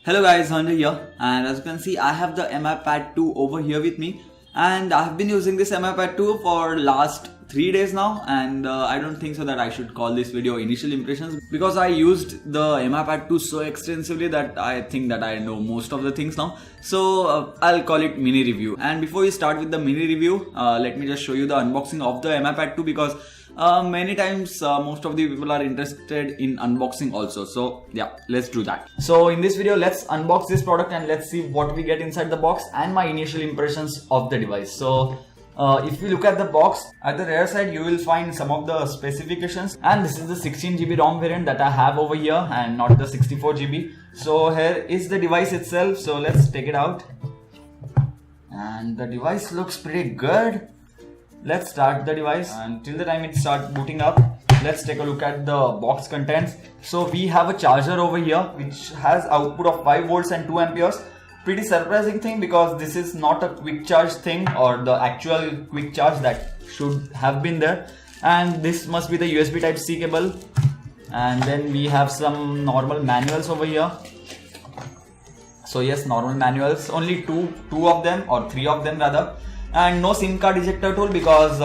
Hello guys, Dhananjay here, and as you can see I have the MI Pad 2 over here with me, and I have been using this MI Pad 2 for last 3 days now, and I don't think so that I should call this video initial impressions because I used the MI Pad 2 so extensively that I think that I know most of the things now. So I'll call it mini review. And before we start with the mini review, let me just show you the unboxing of the MI Pad 2 because many times most of the people are interested in unboxing also. So yeah, let's do that. So in this video, let's unbox this product and let's see what we get inside the box and my initial impressions of the device. So if you look at the box, at the rear side you will find some of the specifications, and this is the 16GB ROM variant that I have over here and not the 64GB. So here is the device itself. So let's take it out, and the device looks pretty good. Let's start the device, and till the time it starts booting up, let's take a look at the box contents. So we have a charger over here which has output of 5 volts and 2 amperes. Pretty surprising thing because this is not a quick charge thing or the actual quick charge that should have been there. And this must be the USB type C cable. And then we have some normal manuals over here. So yes, normal manuals, only two of them, or 3 of them rather. And no SIM card ejector tool because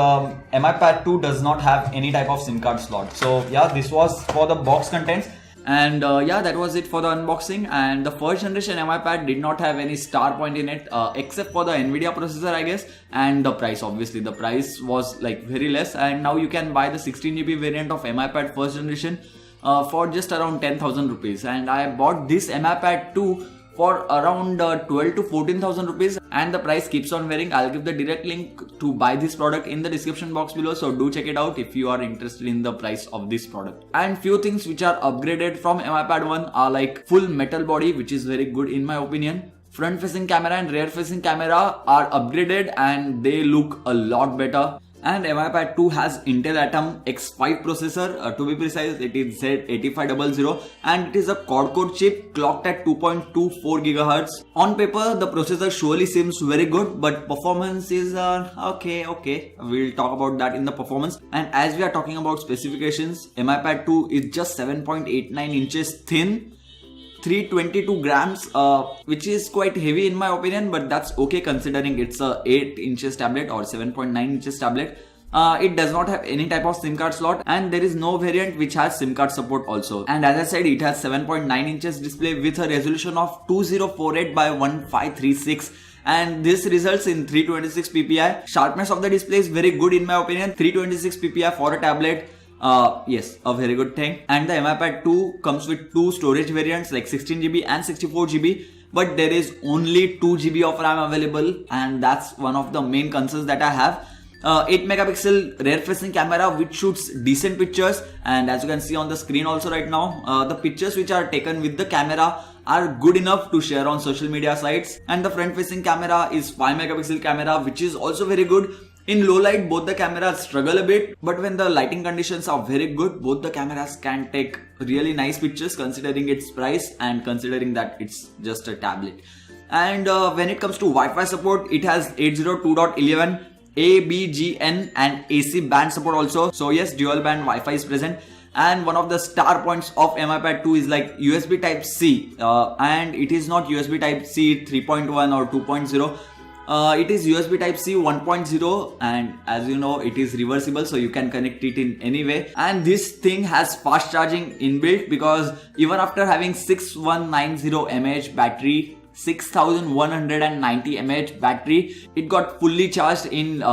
MI Pad 2 does not have any type of SIM card slot. So yeah, this was for the box contents. And yeah, that was it for the unboxing. And the first generation MI Pad did not have any star point in it except for the Nvidia processor, I guess, and the price. Obviously the price was like very less, and now you can buy the 16GB variant of MI Pad first generation for just around 10,000 rupees. And I bought this MI Pad 2 for around 12 to 14,000 rupees, and the price keeps on varying. I'll give the direct link to buy this product in the description box below, so do check it out if you are interested in the price of this product. And few things which are upgraded from MI Pad 1 are like full metal body, which is very good in my opinion. Front facing camera and rear facing camera are upgraded and they look a lot better. And MI Pad 2 has Intel Atom X5 processor, to be precise it is Z8500, and it is a quad-core chip clocked at 2.24 GHz. On paper the processor surely seems very good, but performance is okay. We'll talk about that in the performance. And as we are talking about specifications, MI Pad 2 is just 7.89 inches thin, 322 grams, which is quite heavy in my opinion, but that's okay considering it's a 8 inches tablet or 7.9 inches tablet. It does not have any type of SIM card slot, and there is no variant which has SIM card support also. And as I said, it has 7.9 inches display with a resolution of 2048 by 1536. And this results in 326 ppi. Sharpness of the display is very good in my opinion. 326 ppi for a tablet. Yes, a very good thing. And the MI Pad 2 comes with 2 storage variants like 16GB and 64GB, but there is only 2GB of RAM available, and that's one of the main concerns that I have. 8 megapixel rear facing camera which shoots decent pictures, and as you can see on the screen also right now, the pictures which are taken with the camera are good enough to share on social media sites. And the front facing camera is 5 megapixel camera which is also very good. In low light, both the cameras struggle a bit, but when the lighting conditions are very good, both the cameras can take really nice pictures considering its price and considering that it's just a tablet. And when it comes to Wi-Fi support, it has 802.11, ABGN and AC band support also. So yes, dual band Wi-Fi is present. And one of the star points of MI Pad 2 is like USB type C, and it is not USB type C 3.1 or 2.0. It is USB type C 1.0, and as you know it is reversible, so you can connect it in any way. And this thing has fast charging inbuilt because even after having 6190 mAh battery, 6190 mAh battery, it got fully charged in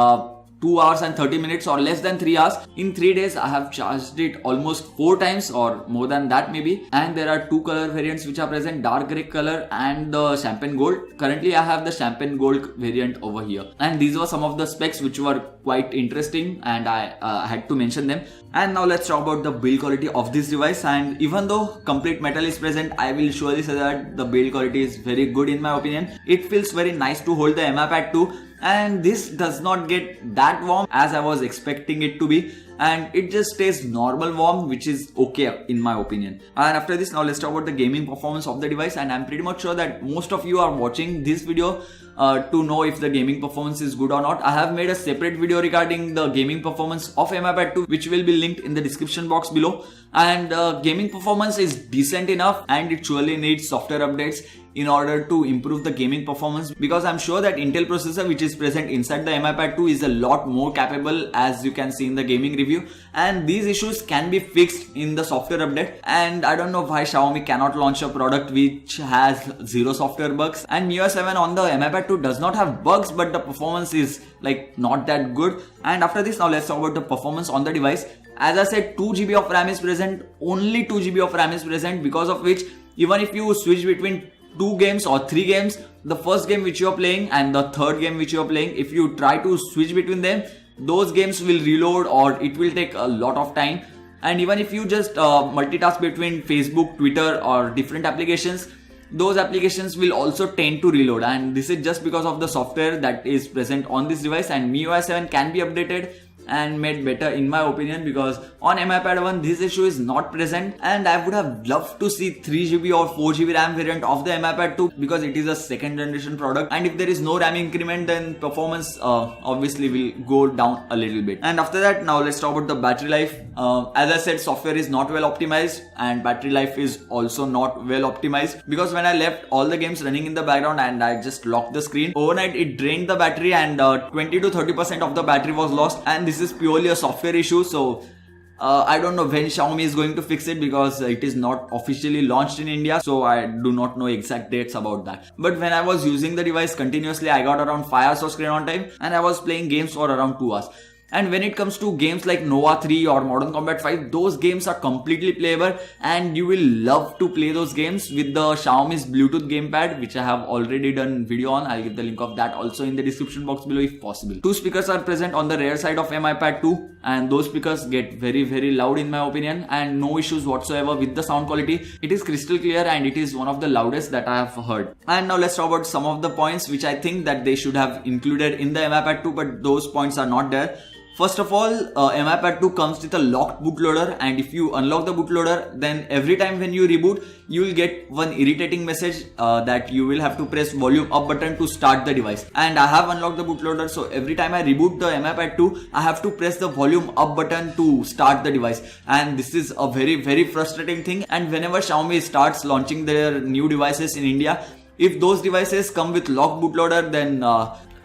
2 hours and 30 minutes or less than 3 hours. In 3 days I have charged it almost 4 times or more than that maybe. And there are 2 color variants which are present, dark grey color and the champagne gold. Currently I have the champagne gold variant over here, and these were some of the specs which were quite interesting and I had to mention them. And now let's talk about the build quality of this device. And even though complete metal is present, I will surely say that the build quality is very good in my opinion. It feels very nice to hold the MI Pad 2, and this does not get that warm as I was expecting it to be. and it just stays normal warm, which is okay in my opinion. And after this, now let's talk about the gaming performance of the device. And I'm pretty much sure that most of you are watching this video to know if the gaming performance is good or not. I have made a separate video regarding the gaming performance of Mi Pad 2, which will be linked in the description box below. And gaming performance is decent enough, and it surely needs software updates in order to improve the gaming performance, because I'm sure that Intel processor which is present inside the Mi Pad 2 is a lot more capable, as you can see in the gaming review, and these issues can be fixed in the software update. And I don't know why Xiaomi cannot launch a product which has zero software bugs. And MIUI 7 on the Mi Pad 2 does not have bugs, but the performance is like not that good. And after this, now let's talk about the performance on the device. As I said, 2 GB of RAM is present, only 2 GB of RAM is present, because of which even if you switch between 2 games or 3 games, the first game which you are playing and the third game which you are playing, if you try to switch between them, those games will reload or it will take a lot of time. And even if you just multitask between Facebook, Twitter or different applications, those applications will also tend to reload, and this is just because of the software that is present on this device. And MIUI 7 can be updated and made better in my opinion, because on Mi Pad 1 this issue is not present, and I would have loved to see 3 GB or 4 GB RAM variant of the Mi Pad 2, because it is a second generation product, and if there is no RAM increment, then performance obviously will go down a little bit. And after that, now let's talk about the battery life. As I said, software is not well optimized and battery life is also not well optimized, because when I left all the games running in the background and I just locked the screen, overnight it drained the battery, and 20 to 30% of the battery was lost. And this is purely a software issue, so I don't know when Xiaomi is going to fix it, because it is not officially launched in India, so I do not know exact dates about that. But when I was using the device continuously, I got around 5 hours of screen on time, and I was playing games for around 2 hours. And when it comes to games like Nova 3 or Modern Combat 5, those games are completely playable, and you will love to play those games with the Xiaomi's Bluetooth gamepad, which I have already done video on. I'll give the link of that also in the description box below if possible. 2 speakers are present on the rear side of Mi Pad 2, and those speakers get very loud in my opinion, and no issues whatsoever with the sound quality. It is crystal clear, and it is one of the loudest that I have heard. And now let's talk about some of the points which I think that they should have included in the Mi Pad 2, but those points are not there. First of all, Mi Pad 2 comes with a locked bootloader, and if you unlock the bootloader, then every time when you reboot, you will get one irritating message that you will have to press volume up button to start the device. And I have unlocked the bootloader, so every time I reboot the Mi Pad 2, I have to press the volume up button to start the device. And this is a very frustrating thing. And whenever Xiaomi starts launching their new devices in India, if those devices come with locked bootloader, then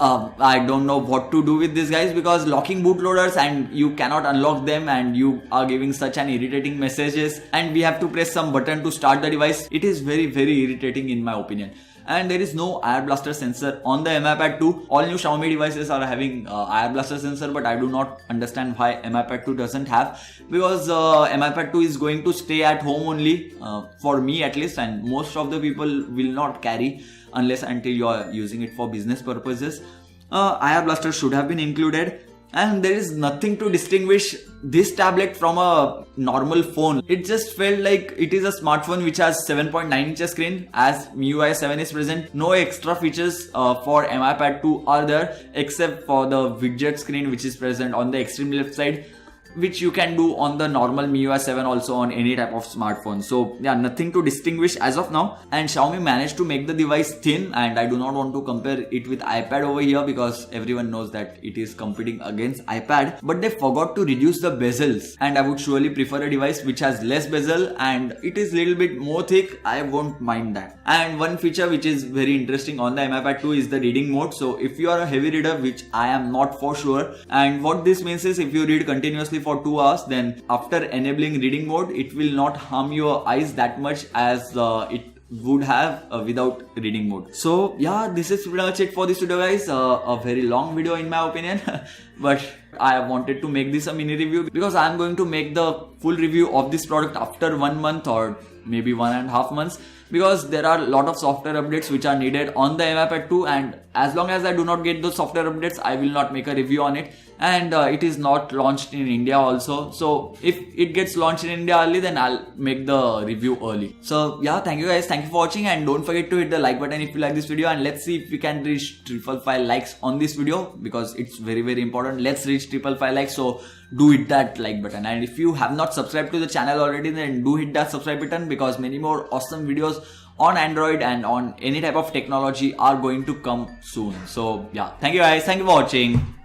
I don't know what to do with these guys, because locking bootloaders and you cannot unlock them, and you are giving such an irritating messages, and we have to press some button to start the device. It is very irritating in my opinion. And there is no IR blaster sensor on the Mi Pad 2. All new Xiaomi devices are having IR blaster sensor, but I do not understand why Mi Pad 2 doesn't have, because Mi Pad 2 is going to stay at home only, for me at least, and most of the people will not carry unless until you are using it for business purposes. IR blaster should have been included, and there is nothing to distinguish this tablet from a normal phone. It just felt like it is a smartphone which has 7.9 inches screen, as MIUI 7 is present. No extra features for Mi Pad 2 are there, except for the widget screen which is present on the extreme left side, which you can do on the normal MIUI 7 also on any type of smartphone. So yeah, nothing to distinguish as of now. And Xiaomi managed to make the device thin, and I do not want to compare it with iPad over here, because everyone knows that it is competing against iPad, but they forgot to reduce the bezels, and I would surely prefer a device which has less bezel and it is little bit more thick. I won't mind that. And one feature which is very interesting on the Mi Pad 2 is the reading mode. So if you are a heavy reader, which I am not for sure, and what this means is if you read continuously for 2 hours, then after enabling reading mode, it will not harm your eyes that much as it would have without reading mode. So yeah, this is pretty much it for this video guys. A very long video in my opinion but I wanted to make this a mini review, because I am going to make the full review of this product after 1 month or maybe 1.5 months, because there are a lot of software updates which are needed on the Mi Pad 2, and as long as I do not get those software updates, I will not make a review on it. and it is not launched in India also. So if it gets launched in India early, then I'll make the review early. So yeah, thank you guys, thank you for watching, and don't forget to hit the like button if you like this video, and let's see if we can reach 555 likes on this video, because it's very important. Let's reach 555 likes, so do hit that like button. And if you have not subscribed to the channel already, then do hit that subscribe button, because many more awesome videos on Android and on any type of technology are going to come soon. So yeah, thank you guys, thank you for watching.